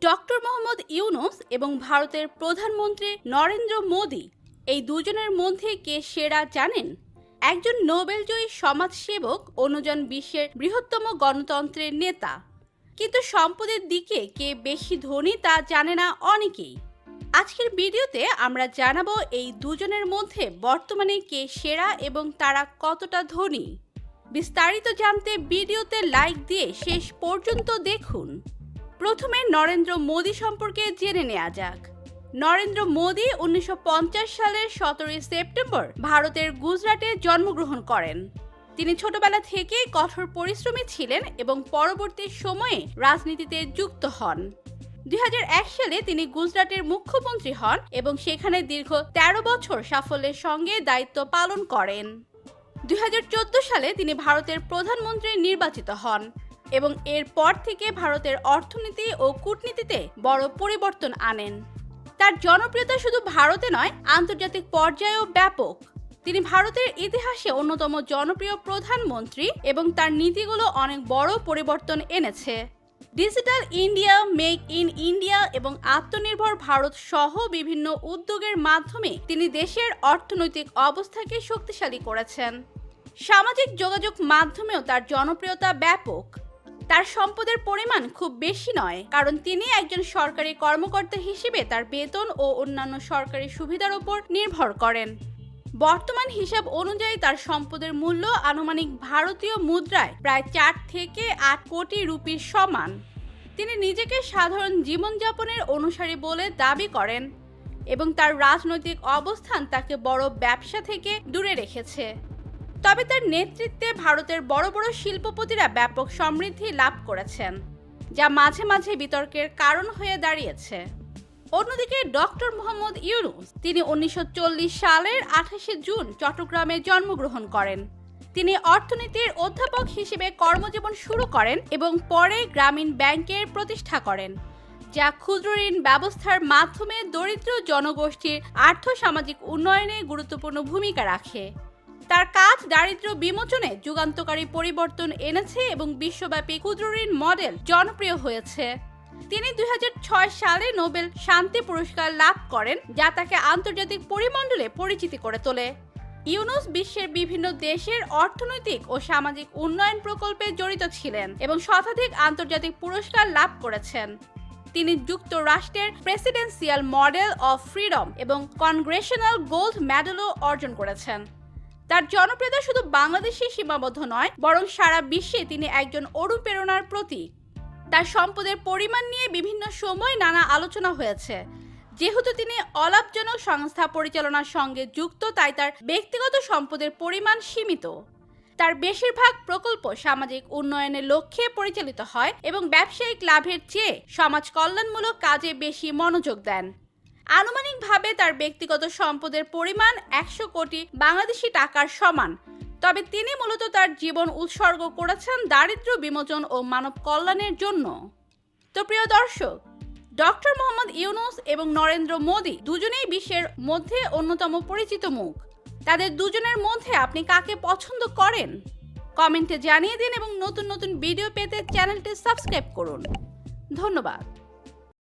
Doctor Mohammad Yunus এবং ভারতের প্রধানমন্ত্রী নরেন্দ্র মোদি এই দুজনের মধ্যে কে সেরা জানেন? একজন নোবেলজয়ী সমাজসেবক, অন্যজন বিশ্বের বৃহত্তম গণতন্ত্রের নেতা। কিন্তু সম্পদের দিকে কে বেশি ধনী তা জানে না অনেকেই। আজকের ভিডিওতে আমরা জানাবো এই দুজনের মধ্যে বর্তমানে কে সেরা এবং তারা কতটা ধনী। বিস্তারিত জানতে ভিডিওতে লাইক দিয়ে শেষ পর্যন্ত দেখুন। প্রথমে নরেন্দ্র মোদি সম্পর্কে জেনে নেওয়া যাক। নরেন্দ্র মোদি 1950 সালের 17 সেপ্টেম্বর ভারতের গুজরাটে জন্মগ্রহণ করেন। তিনি ছোটবেলা থেকেই কঠোর পরিশ্রমী ছিলেন এবং পরবর্তী সময়ে রাজনীতিতে যুক্ত হন। 2001 সালে তিনি গুজরাটের মুখ্যমন্ত্রী হন এবং সেখানে দীর্ঘ 13 বছর সাফল্যের সঙ্গে দায়িত্ব পালন করেন। 2014 সালে তিনি ভারতের প্রধানমন্ত্রী নির্বাচিত হন এবং এরপর থেকে ভারতের অর্থনীতি ও কূটনীতিতে বড় পরিবর্তন আনেন। তার জনপ্রিয়তা শুধু ভারতে নয়, আন্তর্জাতিক পর্যায়েও ব্যাপক। তিনি ভারতের ইতিহাসে অন্যতম জনপ্রিয় প্রধানমন্ত্রী এবং তার নীতিগুলো অনেক বড় পরিবর্তন এনেছে। Digital India, make in India এবং আত্মনির্ভর ভারত সহ বিভিন্ন উদ্যোগের মাধ্যমে তিনি দেশের অর্থনৈতিক অবস্থাকে শক্তিশালী করেছেন। সামাজিক যোগাযোগ মাধ্যমেও তার জনপ্রিয়তা ব্যাপক। তার সম্পদের পরিমাণ খুব বেশি নয়, কারণ তিনি একজন সরকারি কর্মকর্তা হিসেবে তার বেতন ও অন্যান্য সরকারি সুবিধার উপর নির্ভর করেন। বর্তমান হিসাব অনুযায়ী তার সম্পদের মূল্য আনুমানিক ভারতীয় মুদ্রায় প্রায় 4 থেকে 8 কোটি রুপির সমান। তিনি নিজেকে সাধারণ জীবনযাপনের অনুসারী বলে দাবি করেন এবং তার রাজনৈতিক অবস্থান তাকে বড় ব্যবসা থেকে দূরে রেখেছে। তবে তার নেতৃত্বে ভারতের বড় বড় শিল্পপতিরা ব্যাপক সমৃদ্ধি লাভ করেছেন, যা মাঝে মাঝে বিতর্কের কারণ হয়ে দাঁড়িয়েছে। অন্যদিকে ডক্টর মোহাম্মদ ইউনূস, তিনি 1940 সালের 28 জুন চট্টগ্রামে জন্মগ্রহণ করেন। তিনি অর্থনীতির অধ্যাপক হিসেবে কর্মজীবন শুরু করেন এবং পরে গ্রামীণ ব্যাংকের প্রতিষ্ঠা করেন, যা ক্ষুদ্র ঋণ ব্যবস্থার মাধ্যমে দরিদ্র জনগোষ্ঠীর আর্থ-সামাজিক উন্নয়নে গুরুত্বপূর্ণ ভূমিকা রাখে। তার কাজ দারিদ্র্য বিমোচনে যুগান্তকারী পরিবর্তন এনেছে এবং বিশ্বব্যাপী ক্ষুদ্র ঋণ মডেল জনপ্রিয় হয়েছে। তিনি 2006 সালে নোবেল শান্তি পুরস্কার লাভ করেন, যা তাকে আন্তর্জাতিক পরিমণ্ডলে পরিচিতি করে তোলে। ইউনূস বিশ্বের বিভিন্ন দেশের অর্থনৈতিক ও সামাজিক উন্নয়ন প্রকল্পে জড়িত ছিলেন এবং শতাধিক আন্তর্জাতিক পুরস্কার লাভ করেছেন। তিনি যুক্তরাষ্ট্রের প্রেসিডেন্সিয়াল মডেল অফ ফ্রিডম এবং কনগ্রেশনাল গোল্ড মেডেলও অর্জন করেছেন। তার জনপ্রিয়তা শুধু বাংলাদেশে সীমাবদ্ধ নয়, বরং সারা বিশ্বে তিনি একজন অনুপ্রেরণার প্রতীক। তার সম্পদের পরিমাণ নিয়ে বিভিন্ন সময় নানা আলোচনা হয়েছে। যেহেতু তিনি অলাভজনক সংস্থা পরিচালনার সঙ্গে যুক্ত, তাই তার ব্যক্তিগত সম্পদের পরিমাণ সীমিত। তার বেশিরভাগ প্রকল্প সামাজিক উন্নয়নের লক্ষ্যে পরিচালিত হয় এবং ব্যবসায়িক লাভের চেয়ে সমাজ কল্যাণমূলক কাজে বেশি মনোযোগ দেন। আনুমানিকভাবে তার ব্যক্তিগত সম্পদের পরিমাণ 100 কোটি বাংলাদেশি টাকার সমান। তবে তিনি মূলত তার জীবন উৎসর্গ করেছেন দারিদ্র্য বিমোচন ও মানব কল্যাণের জন্য। তো প্রিয় দর্শক, ডক্টর মোহাম্মদ ইউনূস এবং নরেন্দ্র মোদি দুজনেই বিশ্বের মধ্যে অন্যতম পরিচিত মুখ। তাদের দুজনের মধ্যে আপনি কাকে পছন্দ করেন? কমেন্টে জানিয়ে দিন এবং নতুন নতুন ভিডিও পেতে চ্যানেলটি সাবস্ক্রাইব করুন। ধন্যবাদ।